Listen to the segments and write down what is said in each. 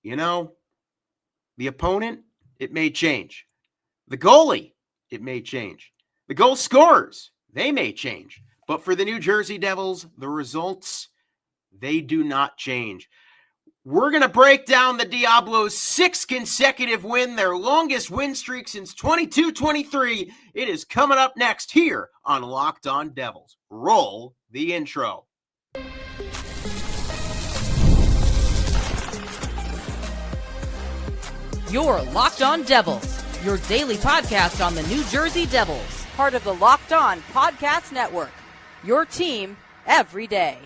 the opponent, it may change. The goalie, it may change. The goal scorers, they may change. But for the New Jersey Devils, the results, they do not change. We're going to break down the Diablos' 6th consecutive win, their longest win streak since 22-23. It is coming up next here on Locked On Devils. Roll the intro. You're Locked On Devils, your daily podcast on the New Jersey Devils. Part of the Locked On Podcast Network, your team every day.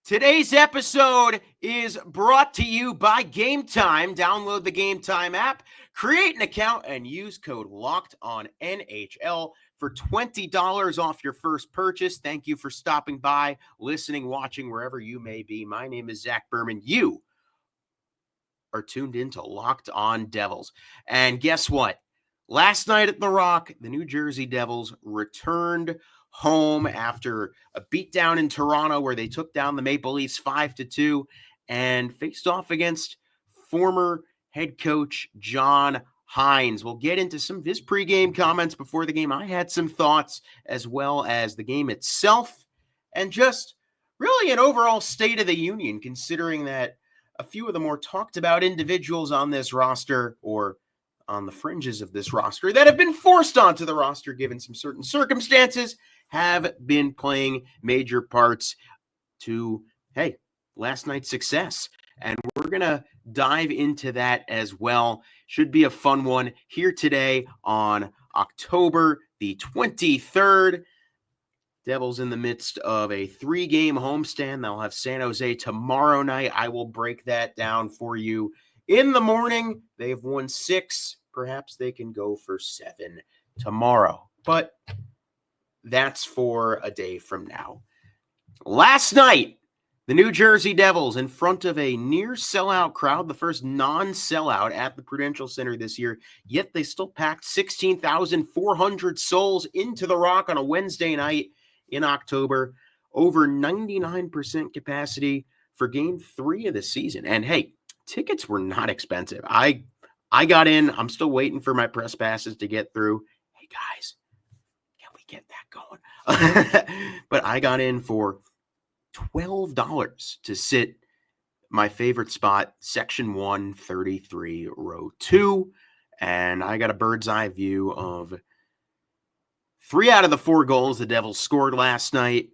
Today's episode is brought to you by Game Time. Download the Game Time app, create an account, and use code LOCKEDONNHL for $20 off your first purchase. Thank you for stopping by, listening, watching, wherever you may be. My name is Zach Berman. You are tuned into Locked On Devils. And guess what? Last night at The Rock, the New Jersey Devils returned home after a beatdown in Toronto where they took down the Maple Leafs 5-2 and faced off against former head coach John Hynes. We'll get into some of his pregame comments before the game. I had some thoughts as well as the game itself and just really an overall state of the union, considering that a few of the more talked about individuals on this roster or on the fringes of this roster that have been forced onto the roster given some certain circumstances have been playing major parts to, last night's success. And we're going to dive into that as well. Should be a fun one here today on October the 23rd. Devils in the midst of a 3-game homestand. They'll have San Jose tomorrow night. I will break that down for you in the morning. They've won 6. Perhaps they can go for 7 tomorrow. But that's for a day from now. Last night, the New Jersey Devils, in front of a near sellout crowd, the first non-sellout at the Prudential Center this year, yet they still packed 16,400 souls into the Rock on a Wednesday night in October, over 99% capacity for game 3 of the season. And hey, tickets were not expensive. I got in. I'm still waiting for my press passes to get through. Hey guys, can we get that going? But I got in for $12 to sit my favorite spot, section 133, row 2. And I got a bird's eye view of 3 out of the 4 goals the Devils scored last night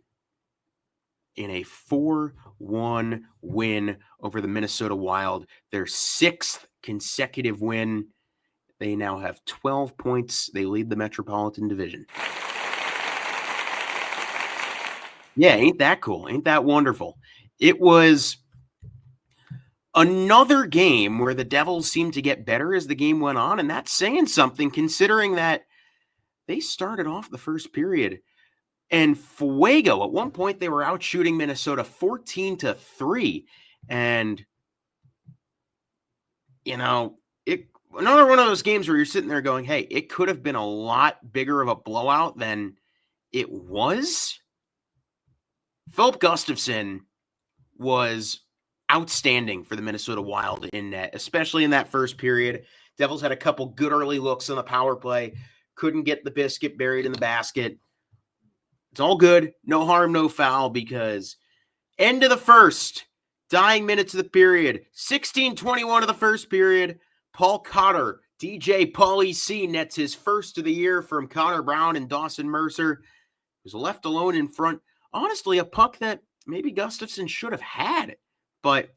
in a 4-1 win over the Minnesota Wild. Their 6th consecutive win. They now have 12 points. They lead the Metropolitan Division. Yeah, ain't that cool? Ain't that wonderful? It was another game where the Devils seemed to get better as the game went on, and that's saying something considering that they started off the first period, and Fuego, at one point, they were out shooting Minnesota 14-3. And, another one of those games where you're sitting there going, hey, it could have been a lot bigger of a blowout than it was. Philip Gustafsson was outstanding for the Minnesota Wild in net, especially in that first period. Devils had a couple good early looks on the power play. Couldn't get the biscuit buried in the basket. It's all good. No harm, no foul, because end of the first, dying minutes of the period, 16:21 of the first period, Paul Cotter, DJ Paulie C nets his first of the year from Connor Brown and Dawson Mercer. Was left alone in front. Honestly, a puck that maybe Gustafsson should have had, but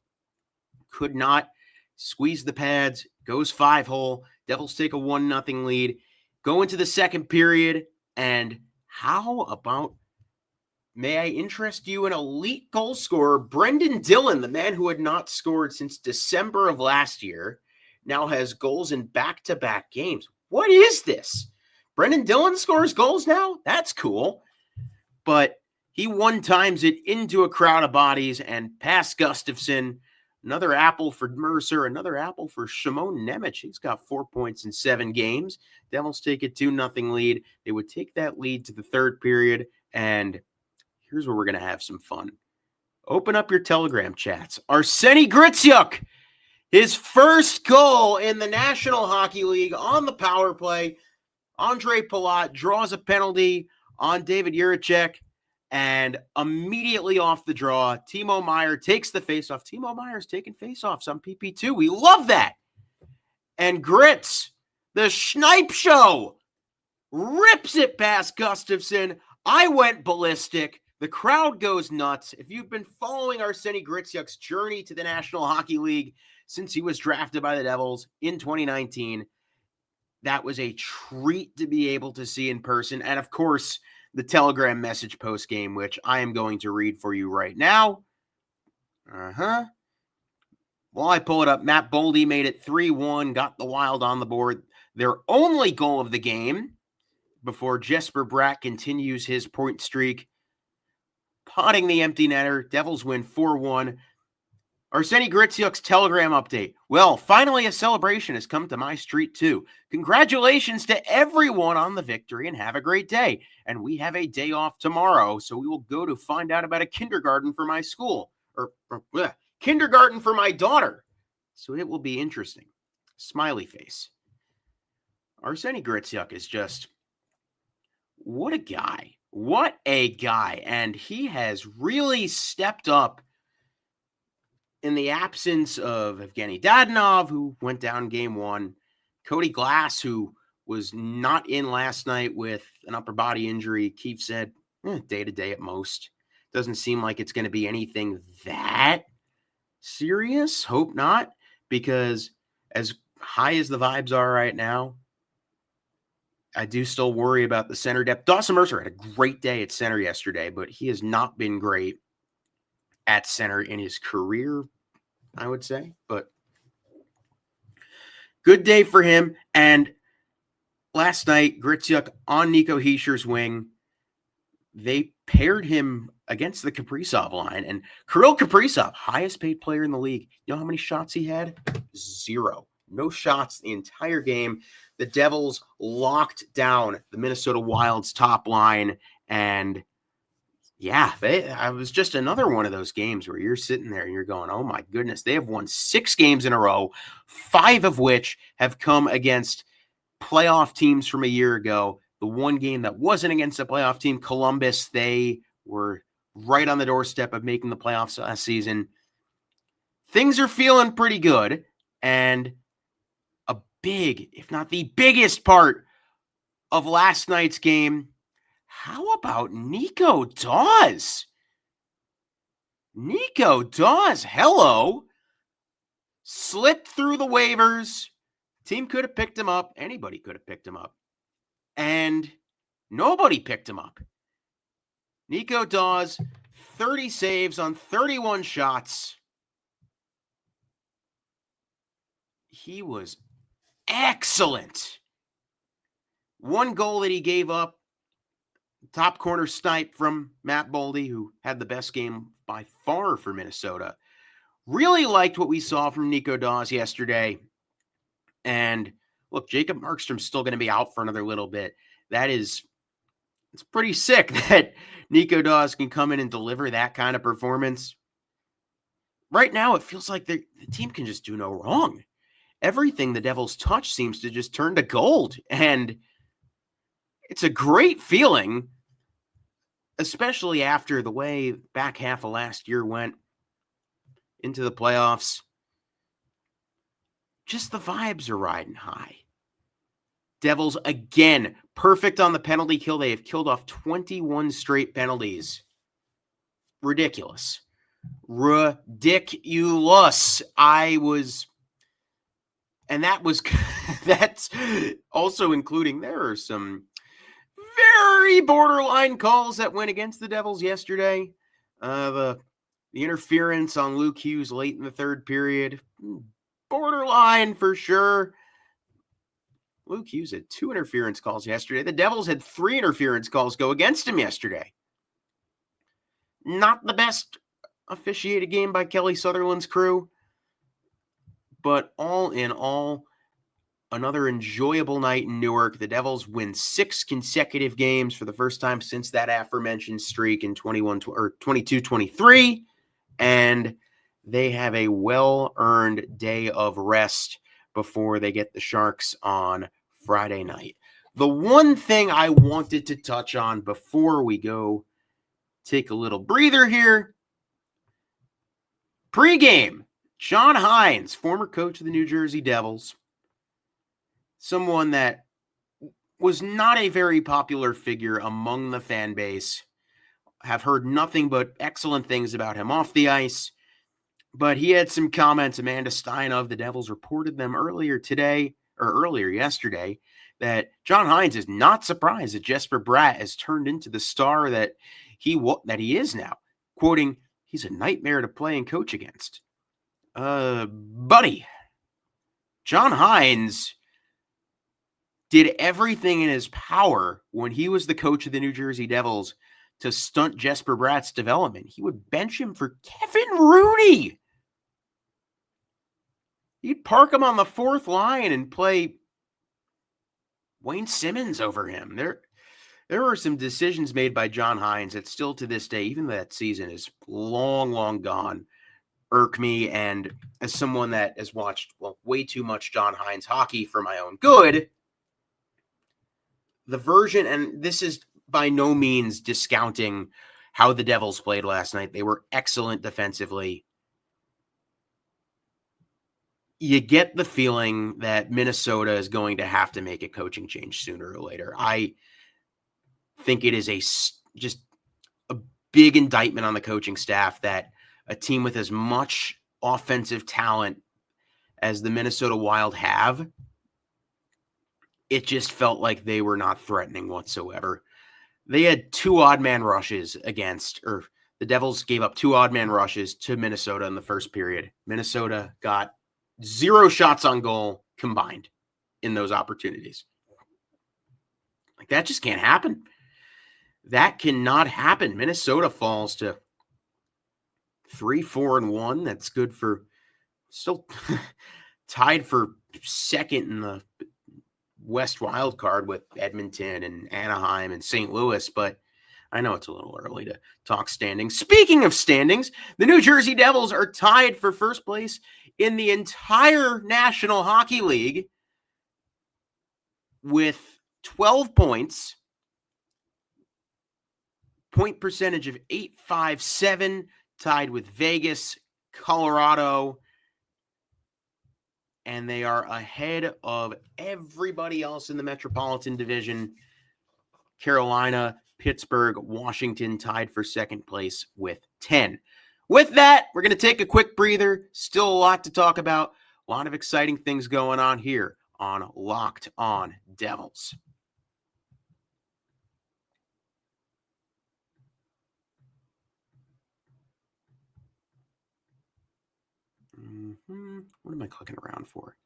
could not squeeze the pads. Goes 5-hole. Devils take a 1-0 lead. Go into the second period, and how about, may I interest you, an elite goal scorer, Brendan Dillon, the man who had not scored since December of last year, now has goals in back-to-back games. What is this? Brendan Dillon scores goals now? That's cool. But he one-times it into a crowd of bodies and past Gustafsson. Another apple for Mercer, another apple for Shimon Nemec. He's got 4 points in 7 games. Devils take a 2-0 lead. They would take that lead to the third period, and here's where we're going to have some fun. Open up your Telegram chats. Arseny Griciuk, his first goal in the National Hockey League on the power play. Andre Palat draws a penalty on David Jiricek, and immediately off the draw, Timo Meier takes the faceoff. Timo Meier's taking faceoffs on PP2. We love that. And Grits, the Schneip Show, rips it past Gustafsson. I went ballistic. The crowd goes nuts. If you've been following Arseny Griciuk's journey to the National Hockey League since he was drafted by the Devils in 2019, that was a treat to be able to see in person. And of course, the Telegram message post game, which I am going to read for you right now. While I pull it up, Matt Boldy made it 3-1, got the Wild on the board. Their only goal of the game before Jesper Bratt continues his point streak. Potting the empty netter. Devils win 4-1. Arseny Griciuk's Telegram update. Well, finally a celebration has come to my street too. Congratulations to everyone on the victory and have a great day. And we have a day off tomorrow, so we will go to find out about a kindergarten for my school. Kindergarten for my daughter. So it will be interesting. Smiley face. Arseny Griciuk is just, what a guy. What a guy. And he has really stepped up in the absence of Evgeny Dadonov, who went down game one, Cody Glass, who was not in last night with an upper body injury. Keefe said, day-to-day at most. Doesn't seem like it's going to be anything that serious. Hope not, because as high as the vibes are right now, I do still worry about the center depth. Dawson Mercer had a great day at center yesterday, but he has not been great at center in his career, I would say. But good day for him. And last night, Griciuk on Nico Hischier's wing, they paired him against the Kaprizov line. And Kirill Kaprizov, highest paid player in the league. You know how many shots he had? 0. No shots the entire game. The Devils locked down the Minnesota Wild's top line. And yeah, I was just another one of those games where you're sitting there and you're going, oh my goodness, they have won 6 games in a row, 5 of which have come against playoff teams from a year ago. The one game that wasn't against a playoff team, Columbus, they were right on the doorstep of making the playoffs last season. Things are feeling pretty good. And a big, if not the biggest part of last night's game, how about Nico Daws? Nico Daws, hello. Slipped through the waivers. Team could have picked him up. Anybody could have picked him up. And nobody picked him up. Nico Daws, 30 saves on 31 shots. He was excellent. One goal that he gave up, top corner snipe from Matt Boldy, who had the best game by far for Minnesota. Really liked what we saw from Nico Daws yesterday. And look, Jacob Markstrom's still going to be out for another little bit. It's pretty sick that Nico Daws can come in and deliver that kind of performance. Right now, it feels like the team can just do no wrong. Everything the Devils touch seems to just turn to gold. And it's a great feeling, especially after the way back half of last year went into the playoffs. Just the vibes are riding high. Devils, again, perfect on the penalty kill. They have killed off 21 straight penalties. Ridiculous. That's also including, there are some very borderline calls that went against the Devils yesterday. The interference on Luke Hughes late in the third period, borderline for sure. Luke Hughes had 2 interference calls yesterday. The Devils had 3 interference calls go against him yesterday. Not the best officiated game by Kelly Sutherland's crew, but all in all, another enjoyable night in Newark. The Devils win 6 consecutive games for the first time since that aforementioned streak in 22-23. and they have a well-earned day of rest before they get the Sharks on Friday night. The one thing I wanted to touch on before we go take a little breather here, pregame, John Hynes, former coach of the New Jersey Devils, someone that was not a very popular figure among the fan base, have heard nothing but excellent things about him off the ice. But he had some comments. Amanda Stein of the Devils reported them earlier yesterday, that John Hynes is not surprised that Jesper Bratt has turned into the star that he is now. Quoting, "He's a nightmare to play and coach against." Buddy, John Hynes did everything in his power when he was the coach of the New Jersey Devils to stunt Jesper Bratt's development. He would bench him for Kevin Rooney. He'd park him on the fourth line and play Wayne Simmons over him. There were some decisions made by John Hynes that still to this day, even that season is long, long gone, irk me. And as someone that has watched way too much John Hynes hockey for my own good, the version, and this is by no means discounting how the Devils played last night. They were excellent defensively. You get the feeling that Minnesota is going to have to make a coaching change sooner or later. I think it is just a big indictment on the coaching staff that a team with as much offensive talent as the Minnesota Wild have, it just felt like they were not threatening whatsoever. They had two odd man rushes the Devils gave up two odd man rushes to Minnesota in the first period. Minnesota got 0 shots on goal combined in those opportunities. Like, that just can't happen. That cannot happen. Minnesota falls to 3-4-1. That's good for still tied for second in the West wild card with Edmonton and Anaheim and St. Louis, but I know it's a little early to talk standings. Speaking of standings, the New Jersey Devils are tied for first place in the entire National Hockey League with 12 points, point percentage of .857, tied with Vegas, Colorado, and they are ahead of everybody else in the Metropolitan Division. Carolina, Pittsburgh, Washington tied for second place with 10. With that, we're going to take a quick breather. Still a lot to talk about. A lot of exciting things going on here on Locked On Devils. What am I clicking around for?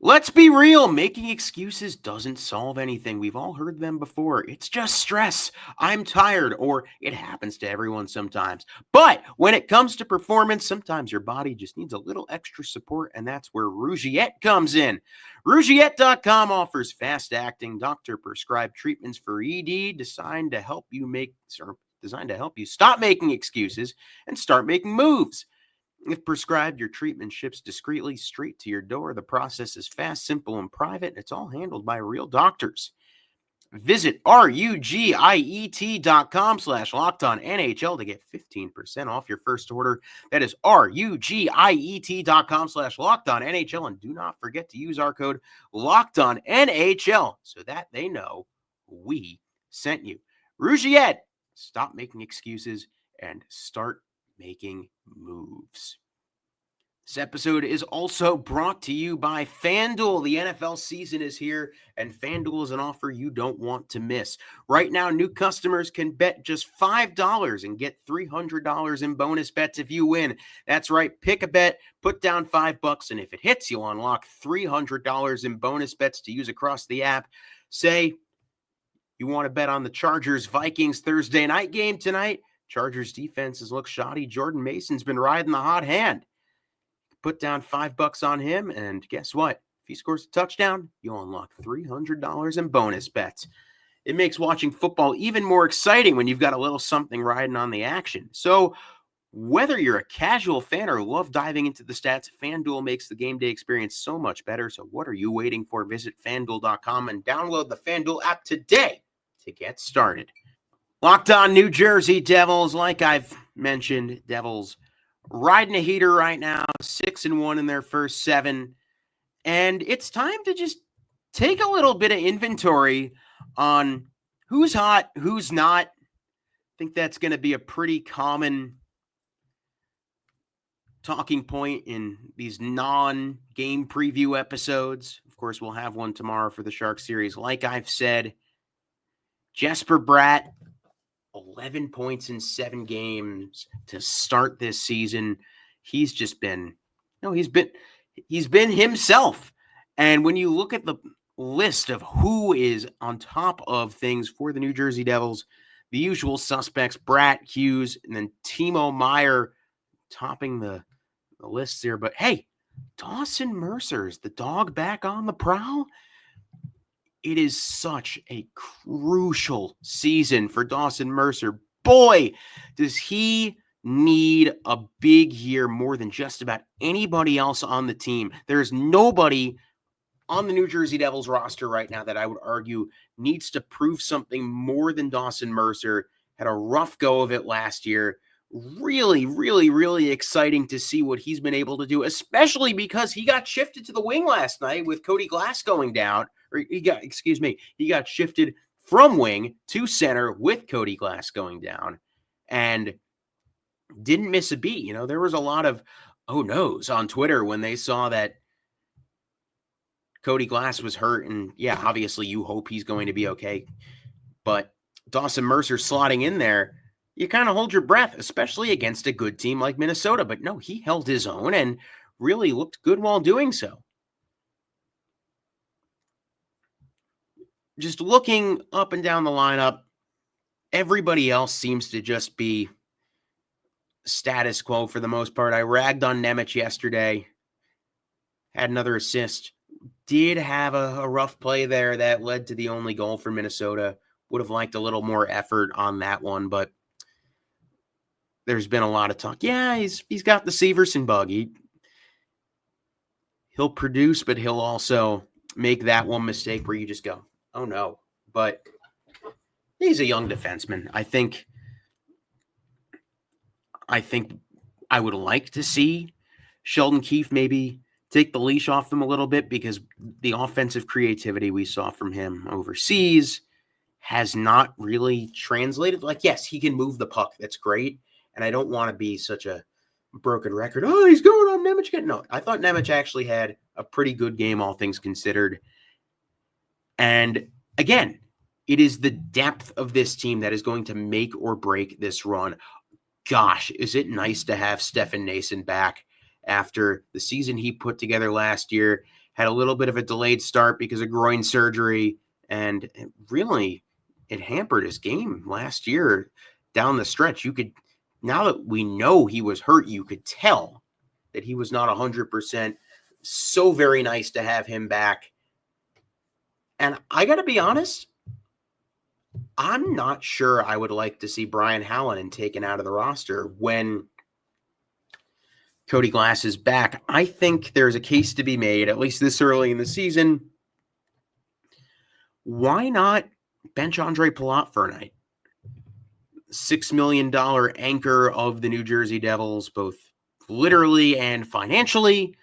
Let's be real. Making excuses doesn't solve anything. We've all heard them before. It's just stress. I'm tired, or it happens to everyone sometimes. But when it comes to performance, sometimes your body just needs a little extra support, and that's where Rougiette comes in. Rougiette.com offers fast-acting, doctor-prescribed treatments for ED designed to help you stop making excuses and start making moves. If prescribed, your treatment ships discreetly straight to your door. The process is fast, simple, and private. And it's all handled by real doctors. Visit RUGIET.com/LockedOnNHL to get 15% off your first order. That is RUGIET.com/LockedOnNHL. And do not forget to use our code LockedOnNHL so that they know we sent you. Rougiette, stop making excuses and start making moves. This episode is also brought to you by FanDuel. The NFL season is here, and FanDuel is an offer you don't want to miss. Right now, new customers can bet just $5 and get $300 in bonus bets if you win. That's right. Pick a bet, put down $5, and if it hits, you'll unlock $300 in bonus bets to use across the app. Say you want to bet on the Chargers-Vikings Thursday night game tonight. Chargers defenses look shoddy. Jordan Mason's been riding the hot hand. Put down $5 on him, and guess what? If he scores a touchdown, you'll unlock $300 in bonus bets. It makes watching football even more exciting when you've got a little something riding on the action. So whether you're a casual fan or love diving into the stats, FanDuel makes the game day experience so much better. So what are you waiting for? Visit FanDuel.com and download the FanDuel app today to get started. Locked on New Jersey Devils, like I've mentioned, Devils riding a heater right now, 6-1 in their first 7. And it's time to just take a little bit of inventory on who's hot, who's not. I think that's going to be a pretty common talking point in these non-game preview episodes. Of course, we'll have one tomorrow for the Sharks series. Like I've said, Jesper Bratt, 11 points in 7 games to start this season. He's just been, he's been himself. And when you look at the list of who is on top of things for the New Jersey Devils, the usual suspects, Bratt, Hughes, and then Timo Meier topping the list there. But hey, Dawson Mercer's the dog back on the prowl. It is such a crucial season for Dawson Mercer. Boy, does he need a big year more than just about anybody else on the team. There's nobody on the New Jersey Devils roster right now that I would argue needs to prove something more than Dawson Mercer. Had a rough go of it last year. Really, really, really exciting to see what he's been able to do, especially because he got shifted to the wing last night with Cody Glass going down. Or he got shifted from wing to center with Cody Glass going down and didn't miss a beat. You know, there was a lot of oh no's on Twitter when they saw that Cody Glass was hurt. And yeah, obviously you hope he's going to be okay. But Dawson Mercer slotting in there, you kind of hold your breath, especially against a good team like Minnesota. But no, he held his own and really looked good while doing so. Just looking up and down the lineup, everybody else seems to just be status quo for the most part. I ragged on Nemec yesterday, had another assist, did have a rough play there that led to the only goal for Minnesota. Would have liked a little more effort on that one, but there's been a lot of talk. Yeah, he's got the Severson bug. He'll produce, but he'll also make that one mistake where you just go, oh no. But he's a young defenseman. I think I would like to see Sheldon Keefe maybe take the leash off them a little bit, because the offensive creativity we saw from him overseas has not really translated. Like, yes, he can move the puck. That's great. And I don't want to be such a broken record. Oh, he's going on Nemec again. No, I thought Nemec actually had a pretty good game, all things considered. And again, it is the depth of this team that is going to make or break this run. Gosh, is it nice to have Stefan Noesen back after the season he put together last year. Had a little bit of a delayed start because of groin surgery, and it hampered his game last year down the stretch. Now that we know he was hurt, you could tell that he was not 100%. So very nice to have him back. And I got to be honest, I'm not sure I would like to see Brian Hallinan taken out of the roster when Cody Glass is back. I think there's a case to be made, at least this early in the season. Why not bench Andre Palat for a night? $6 million anchor of the New Jersey Devils, both literally and financially.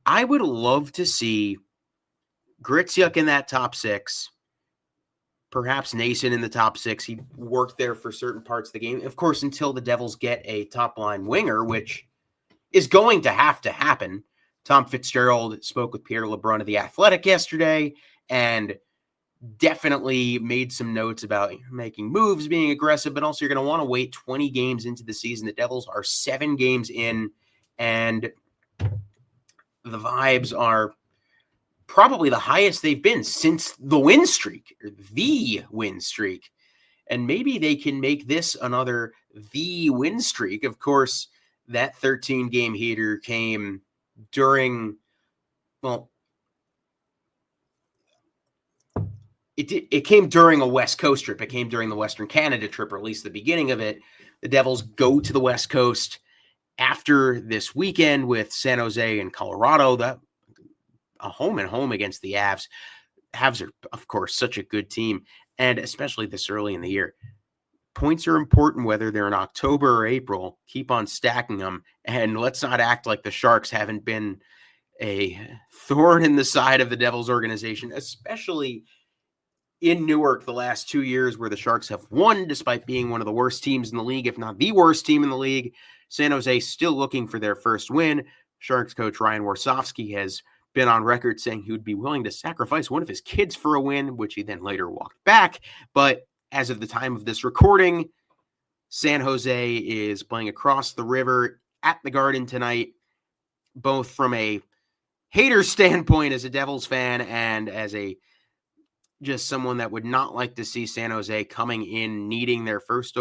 I would love to see Gritsuk in that top 6. Perhaps Noesen in the top 6. He worked there for certain parts of the game. Of course, until the Devils get a top-line winger, which is going to have to happen. Tom Fitzgerald spoke with Pierre LeBrun of The Athletic yesterday and definitely made some notes about making moves, being aggressive, but also you're going to want to wait 20 games into the season. The Devils are 7 games in, and the vibes are probably the highest they've been since the win streak. And maybe they can make this another the win streak. Of course, that 13-game heater came during, It came during a West Coast trip. It came during the Western Canada trip, or at least the beginning of it. The Devils go to the West Coast after this weekend with San Jose and Colorado. That a home and home against the Avs. Avs are, of course, such a good team, and especially this early in the year. Points are important, whether they're in October or April. Keep on stacking them, and let's not act like the Sharks haven't been a thorn in the side of the Devils organization, especially in Newark the last 2 years, where the Sharks have won despite being one of the worst teams in the league, if not the worst team in the league. San Jose still looking for their first win. Sharks coach Ryan Warsofsky has been on record saying he would be willing to sacrifice one of his kids for a win, which he then later walked back. But as of the time of this recording, San Jose is playing across the river at the Garden tonight, both from a hater standpoint as a Devils fan and as a just someone that would not like to see San Jose coming in needing their first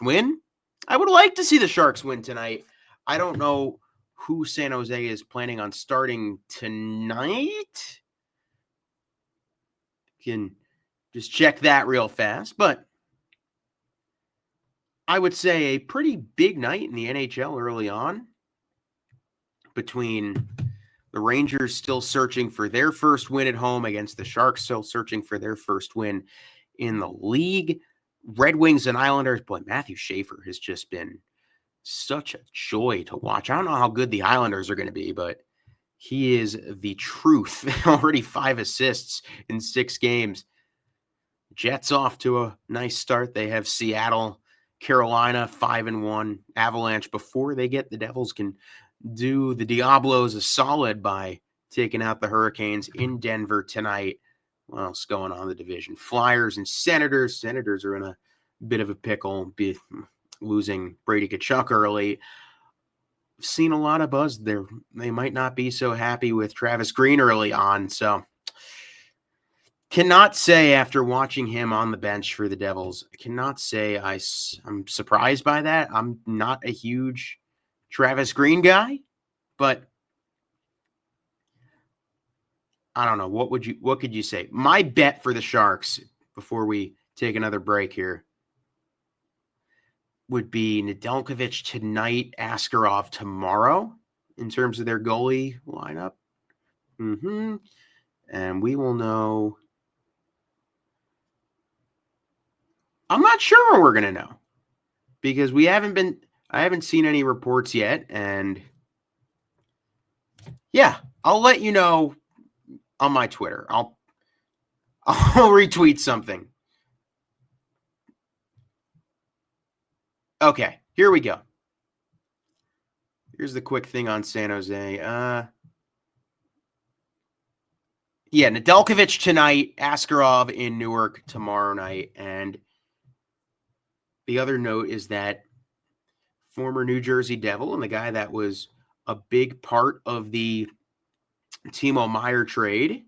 win. I would like to see the Sharks win tonight. I don't know who San Jose is planning on starting tonight. Can just check that real fast, but I would say a pretty big night in the NHL early on, between the Rangers still searching for their first win at home against the Sharks, still searching for their first win in the league. Red Wings and Islanders. Boy, Matthew Schaefer has just been such a joy to watch. I don't know how good the Islanders are going to be, but he is the truth. Already 5 assists in 6 games. Jets off to a nice start. They have Seattle, Carolina 5-1. Avalanche, before they get the Devils, can do the Diablos a solid by taking out the Hurricanes in Denver tonight. What else going on in the division? Flyers and Senators. Senators are in a bit of a pickle, losing Brady Tkachuk early. I've seen a lot of buzz there. They might not be so happy with Travis Green early on, so cannot say, after watching him on the bench for the Devils, I cannot say I'm surprised by that. I'm not a huge Travis Green guy, but I don't know. What could you say? My bet for the Sharks, before we take another break here, would be Nedeljkovic tonight, Askarov tomorrow, in terms of their goalie lineup. And we will know. I'm not sure when we're going to know, because I haven't seen any reports yet. And yeah, I'll let you know on my Twitter. I'll retweet something. Okay, here we go. Here's the quick thing on San Jose. Nedeljkovic tonight, Askarov in Newark tomorrow night. And the other note is that former New Jersey Devil and the guy that was a big part of the Timo Meier trade,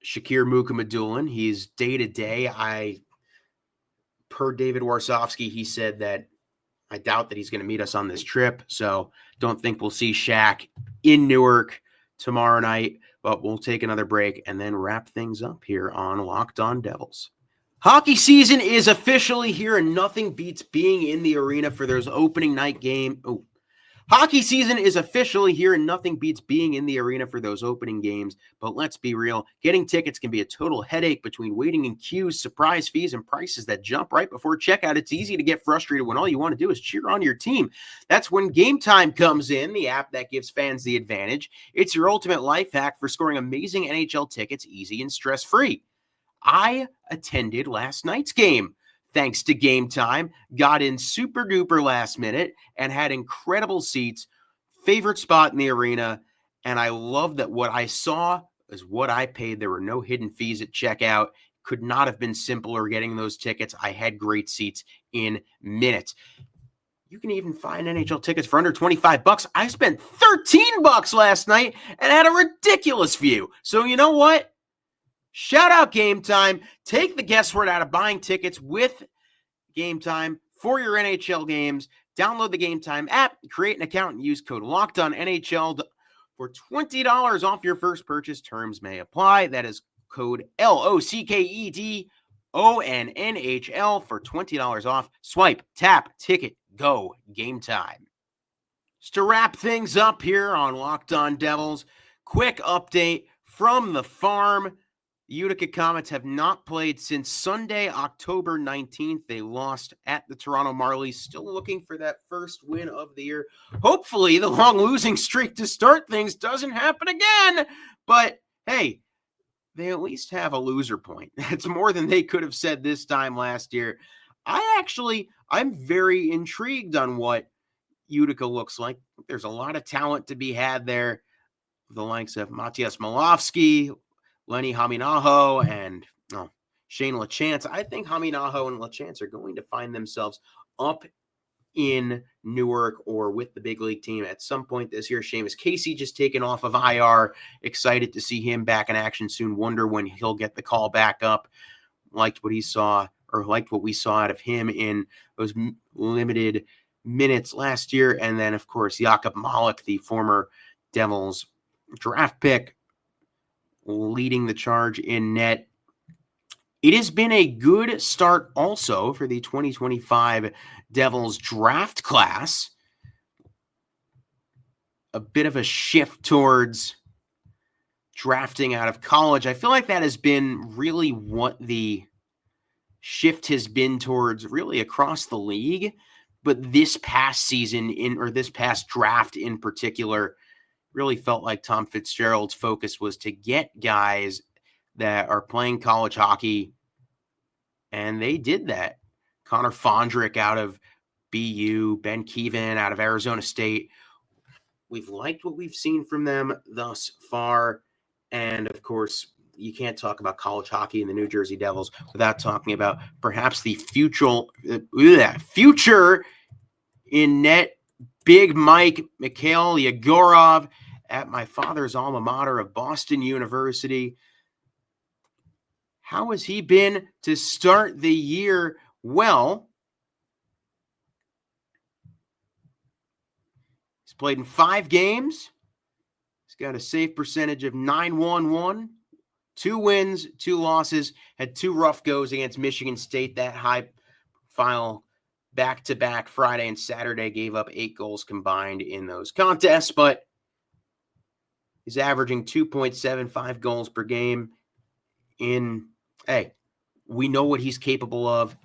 Shakir Mukhamadullin, he's day-to-day. Per David Warsofsky, he said that I doubt that he's going to meet us on this trip, so don't think we'll see Shaq in Newark tomorrow night, but we'll take another break and then wrap things up here on Locked On Devils. Hockey season is officially here, and nothing beats being in the arena for those opening night game. Hockey season is officially here, and nothing beats being in the arena for those opening games. But let's be real, getting tickets can be a total headache between waiting in queues, surprise fees, and prices that jump right before checkout. It's easy to get frustrated when all you want to do is cheer on your team. That's when Game Time comes in, the app that gives fans the advantage. It's your ultimate life hack for scoring amazing NHL tickets easy and stress-free. I attended last night's game thanks to Game Time, got in super duper last minute and had incredible seats, favorite spot in the arena. And I love that what I saw is what I paid. There were no hidden fees at checkout. Could not have been simpler getting those tickets. I had great seats in minutes. You can even find NHL tickets for under $25. I spent $13 last night and had a ridiculous view. So you know what? Shout out Game Time. Take the guesswork out of buying tickets with Game Time for your NHL games. Download the Game Time app, create an account, and use code LOCKEDONNHL for $20 off your first purchase. Terms may apply. That is code LOCKEDONNHL for $20 off. Swipe, tap, ticket, go, game time. Just to wrap things up here on Locked On Devils, quick update from the farm. The Utica Comets have not played since Sunday, October 19th. They lost at the Toronto Marlies, still looking for that first win of the year. Hopefully, the long losing streak to start things doesn't happen again. But hey, they at least have a loser point. That's more than they could have said this time last year. I'm very intrigued on what Utica looks like. There's a lot of talent to be had there. The likes of Matias Malofsky, Lenny Haminaho, and Shane LaChance. I think Haminaho and LaChance are going to find themselves up in Newark or with the big league team at some point this year. Seamus Casey just taken off of IR. Excited to see him back in action soon. Wonder when he'll get the call back up. Liked what we saw out of him in those limited minutes last year. And then, of course, Jakub Malik, the former Devils draft pick, leading the charge in net. It has been a good start also for the 2025 Devils draft class. A bit of a shift towards drafting out of college. I feel like that has been really what the shift has been towards really across the league. But this past season, this past draft in particular, really felt like Tom Fitzgerald's focus was to get guys that are playing college hockey, and they did that. Connor Fondrick out of BU, Ben Keevan out of Arizona State. We've liked what we've seen from them thus far, and of course, you can't talk about college hockey in the New Jersey Devils without talking about perhaps the future in net, Big Mike Mikhail Yegorov at my father's alma mater of Boston University. How has he been to start the year? Well, he's played in 5 games. He's got a save percentage of .911, 2 wins, 2 losses, had 2 rough goes against Michigan State. That high-profile back-to-back Friday and Saturday gave up 8 goals combined in those contests, but he's averaging 2.75 goals per game. We know what he's capable of.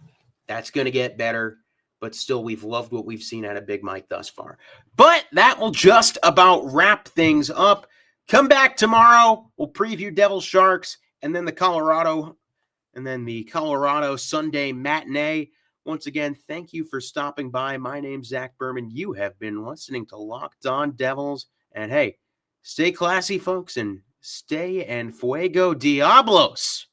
That's going to get better, but still, we've loved what we've seen out of Big Mike thus far. But that will just about wrap things up. Come back tomorrow. We'll preview Devils Sharks and then the Colorado Sunday matinee. Once again, thank you for stopping by. My name's Zach Berman. You have been listening to Locked On Devils. And hey, stay classy, folks, and stay en fuego Diablos.